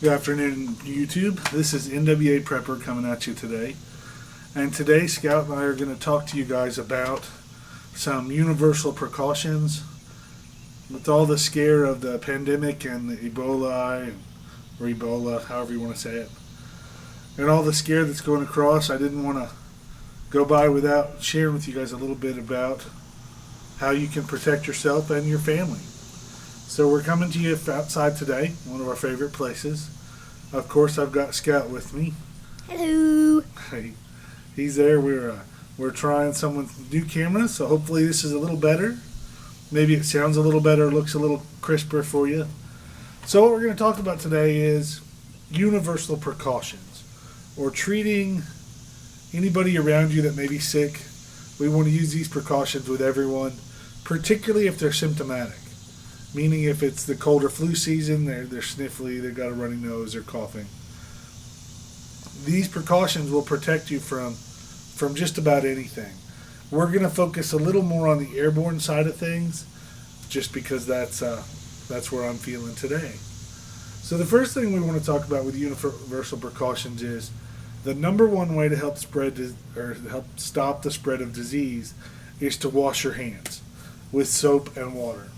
Good afternoon, YouTube. This is NWA Prepper coming at you today. And today, Scout and I are going to talk to you guys about some universal precautions with all the scare of the pandemic and the Ebola, or Ebola, however you want to say it, and all the scare that's going across. I didn't want to go by without sharing with you guys a little bit about how you can protect yourself and your family. So we're coming to you outside today, one of our favorite places. Of course, I've got Scout with me. Hello. Hey, he's there. We're trying someone's new camera, so hopefully this is a little better. Maybe it sounds a little better, looks a little crisper for you. So what we're going to talk about today is universal precautions, or treating anybody around you that may be sick. We want to use these precautions with everyone, particularly if they're symptomatic. Meaning if it's the cold or flu season, they're sniffly, they've got a runny nose, they're coughing. These precautions will protect you from just about anything. We're going to focus a little more on the airborne side of things, just because that's where I'm feeling today. So the first thing we want to talk about with universal precautions is the number one way to help help stop the spread of disease is to wash your hands with soap and water.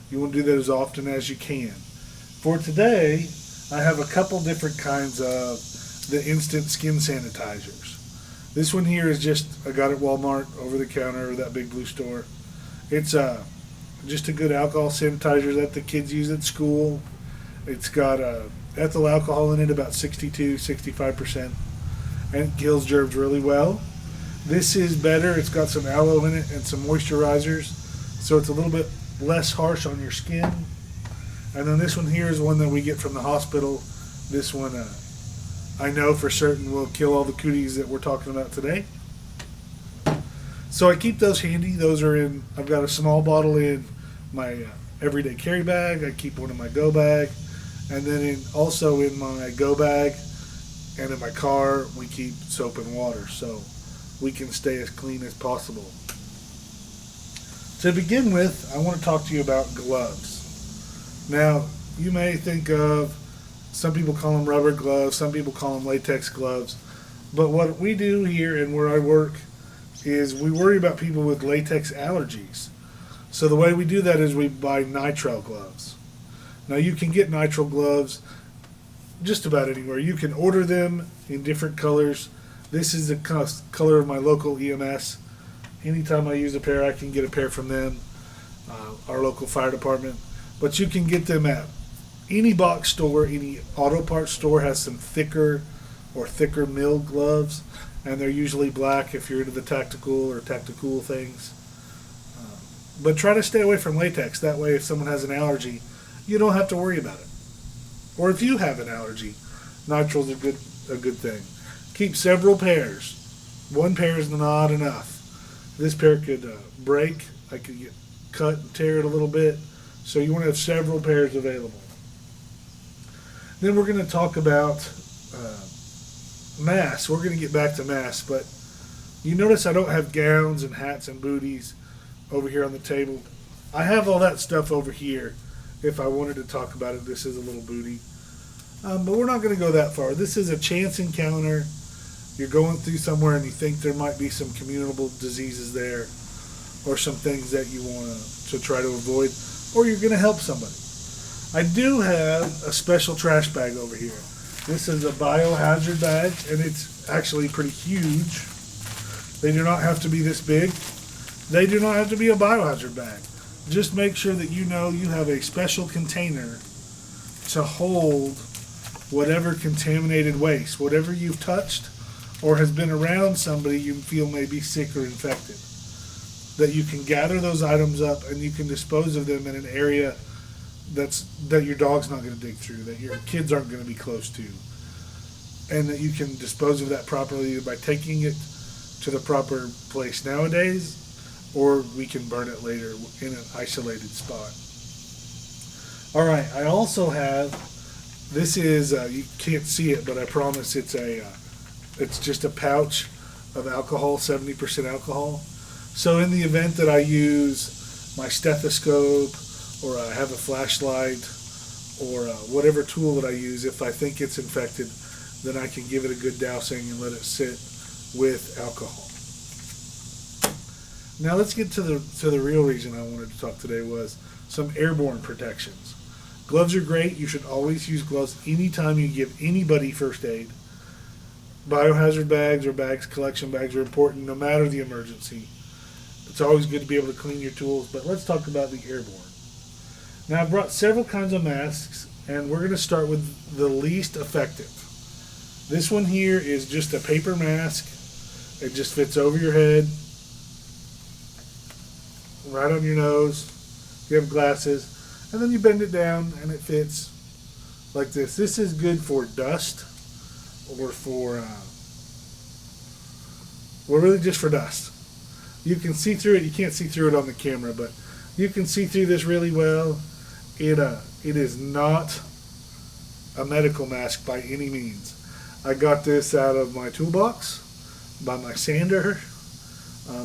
You want to do that as often as you can. For today, I have a couple different kinds of the instant skin sanitizers. This one here is I got it at Walmart, over the counter, or that big blue store. It's just a good alcohol sanitizer that the kids use at school. It's got ethyl alcohol in it, about 62-65%, and it kills germs really well. This is better. It's got some aloe in it and some moisturizers, so it's a little bit less harsh on your skin. And then this one here is one that we get from the hospital. This one I know for certain will kill all the cooties that we're talking about today. So I keep those handy. Those are in, I've got a small bottle in my everyday carry bag. I keep one in my go bag. And then also in my go bag and in my car, we keep soap and water so we can stay as clean as possible. To begin with, I want to talk to you about gloves. Now, you may think of, some people call them rubber gloves, some people call them latex gloves, but what we do here and where I work is we worry about people with latex allergies. So the way we do that is we buy nitrile gloves. Now you can get nitrile gloves just about anywhere. You can order them in different colors. This is the color of my local EMS. Anytime I use a pair, I can get a pair from them, our local fire department. But you can get them at any box store, any auto parts store has some thicker mill gloves, and they're usually black if you're into the tactical things. But try to stay away from latex. That way, if someone has an allergy, you don't have to worry about it. Or if you have an allergy, nitrile's a good thing. Keep several pairs. One pair is not enough. This pair could break. I could get cut and tear it a little bit. So you want to have several pairs available. Then we're going to talk about masks. We're going to get back to masks, but you notice I don't have gowns and hats and booties over here on the table. I have all that stuff over here. If I wanted to talk about it, this is a little booty. But we're not going to go that far. This is a chance encounter. You're going through somewhere and you think there might be some communicable diseases there, or some things that you want to try to avoid, or you're going to help somebody. I do have a special trash bag over here. This is a biohazard bag, and it's actually pretty huge. They do not have to be this big. They do not have to be a biohazard bag. Just make sure that you know you have a special container to hold whatever contaminated waste, whatever you've touched or has been around somebody you feel may be sick or infected, that you can gather those items up and you can dispose of them in an area that your dog's not going to dig through, that your kids aren't going to be close to, and that you can dispose of that properly by taking it to the proper place nowadays, or we can burn it later in an isolated spot. All right, I also have, this is, you can't see it, but I promise it's just a pouch of alcohol, 70% alcohol. So in the event that I use my stethoscope, or I have a flashlight, or whatever tool that I use. If I think it's infected, then I can give it a good dousing and let it sit with alcohol. Now let's get to the real reason I wanted to talk today was some airborne protections. Gloves are great. You should always use gloves anytime you give anybody first aid. Biohazard bags or collection bags are important no matter the emergency. It's always good to be able to clean your tools, but let's talk about the airborne. Now I've brought several kinds of masks, and we're going to start with the least effective. This one here is just a paper mask. It just fits over your head, right on your nose. You have glasses, and then you bend it down and it fits like this. This is good for dust or for, well, really just for dust. You can see through it. You can't see through it on the camera, but you can see through this really well. It is not a medical mask by any means. I got this out of my toolbox by my sander,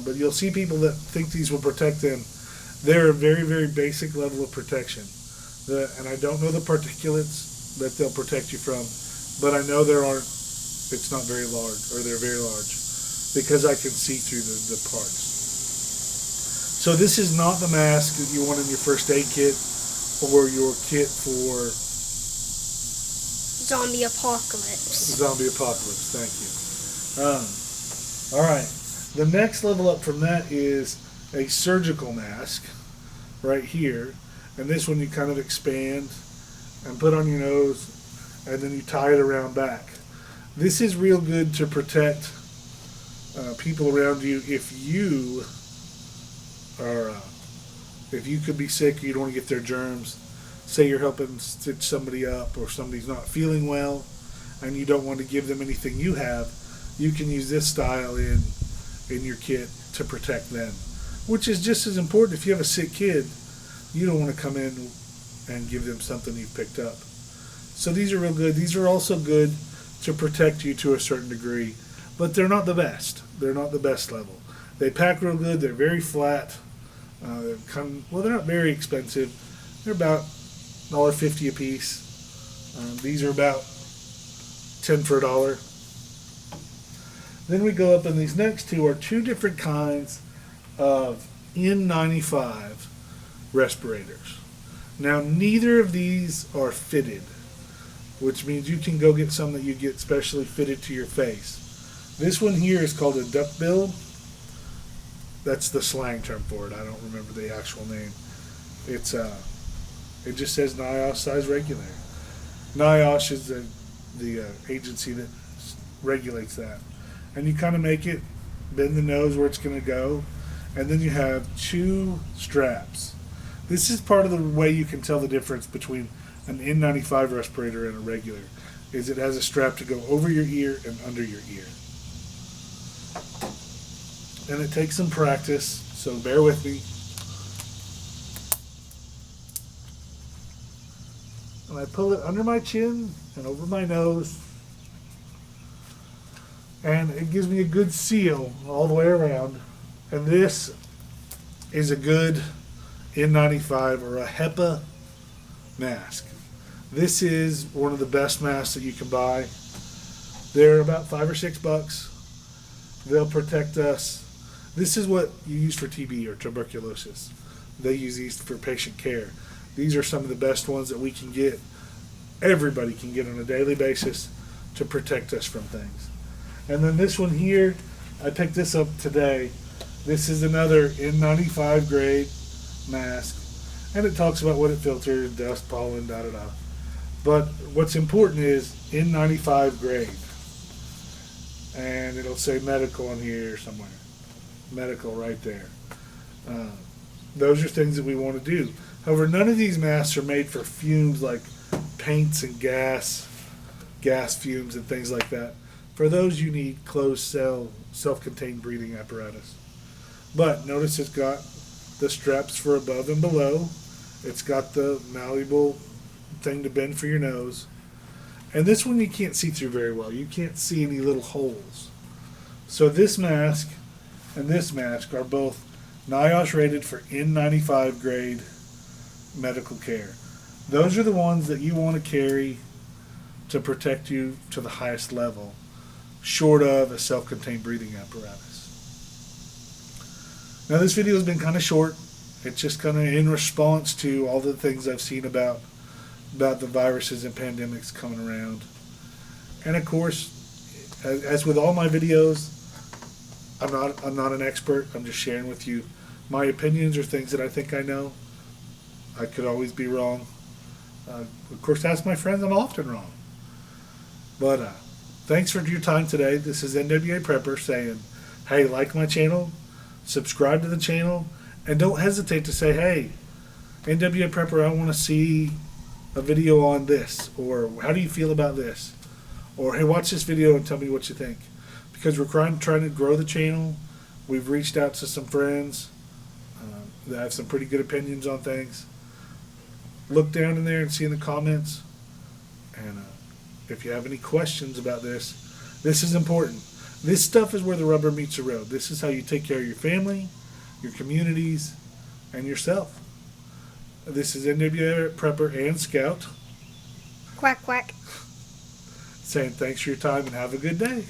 but you'll see people that think these will protect them. They're a very, very basic level of protection. And I don't know the particulates that they'll protect you from, but I know it's not very large, or they're very large, because I can see through the parts. So this is not the mask that you want in your first aid kit or your kit for zombie apocalypse. Zombie apocalypse, thank you. All right, the next level up from that is a surgical mask right here, and this one you kind of expand and put on your nose, and then you tie it around back. This is real good to protect people around you if you are if you could be sick or you don't want to get their germs. Say you're helping stitch somebody up, or somebody's not feeling well and you don't want to give them anything you have, you can use this style in your kit to protect them, which is just as important. If you have a sick kid, you don't want to come in and give them something you've picked up. So these are real good. These are also good to protect you to a certain degree, but they're not the best. They're not the best level. They pack real good. They're very flat. They're not very expensive. They're about $1.50 a piece. These are about 10 for $1. Then we go up, and these next two are two different kinds of N95 respirators. Now, neither of these are fitted, which means you can go get some that you get specially fitted to your face. This one here is called a duckbill. That's the slang term for it. I don't remember the actual name. It just says NIOSH size regular. NIOSH is the agency that regulates that. And you kind of make it bend the nose where it's going to go, and then you have two straps. This is part of the way you can tell the difference between an N95 respirator and a regular, is it has a strap to go over your ear and under your ear. And it takes some practice, so bear with me. And I pull it under my chin and over my nose, and it gives me a good seal all the way around. And this is a good N95 or a HEPA mask. This is one of the best masks that you can buy. They're about $5 or $6. They'll protect us. This is what you use for TB or tuberculosis. They use these for patient care. These are some of the best ones that we can get, everybody can get on a daily basis to protect us from things. And then this one here, I picked this up today. This is another N95 grade mask, and it talks about what it filters, dust, pollen, da-da-da. But what's important is N95 grade. And it'll say medical on here somewhere. Medical right there. Those are things that we want to do. However, none of these masks are made for fumes like paints and gas fumes and things like that. For those, you need closed cell, self-contained breathing apparatus. But notice it's got the straps for above and below. It's got the malleable thing to bend for your nose. And this one you can't see through very well. You can't see any little holes. So this mask and this mask are both NIOSH rated for N95 grade medical care. Those are the ones that you want to carry to protect you to the highest level, short of a self-contained breathing apparatus. Now this video has been kind of short. It's just kind of in response to all the things I've seen about the viruses and pandemics coming around. And of course, as with all my videos, I'm not an expert. I'm just sharing with you my opinions or things that I think I know. I could always be wrong. Of course, ask my friends. I'm often wrong. But thanks for your time today. This is NWA Prepper saying, hey, like my channel, subscribe to the channel, and don't hesitate to say, hey, NWA Prepper, I want to see a video on this, or how do you feel about this, or hey, watch this video and tell me what you think. Because we're trying to grow the channel. We've reached out to some friends that have some pretty good opinions on things. Look down in there and see in the comments. And if you have any questions about this is important. This stuff is where the rubber meets the road. This is how you take care of your family, your communities, and yourself. This is NWA Prepper and Scout Quack, quack. saying thanks for your time and have a good day.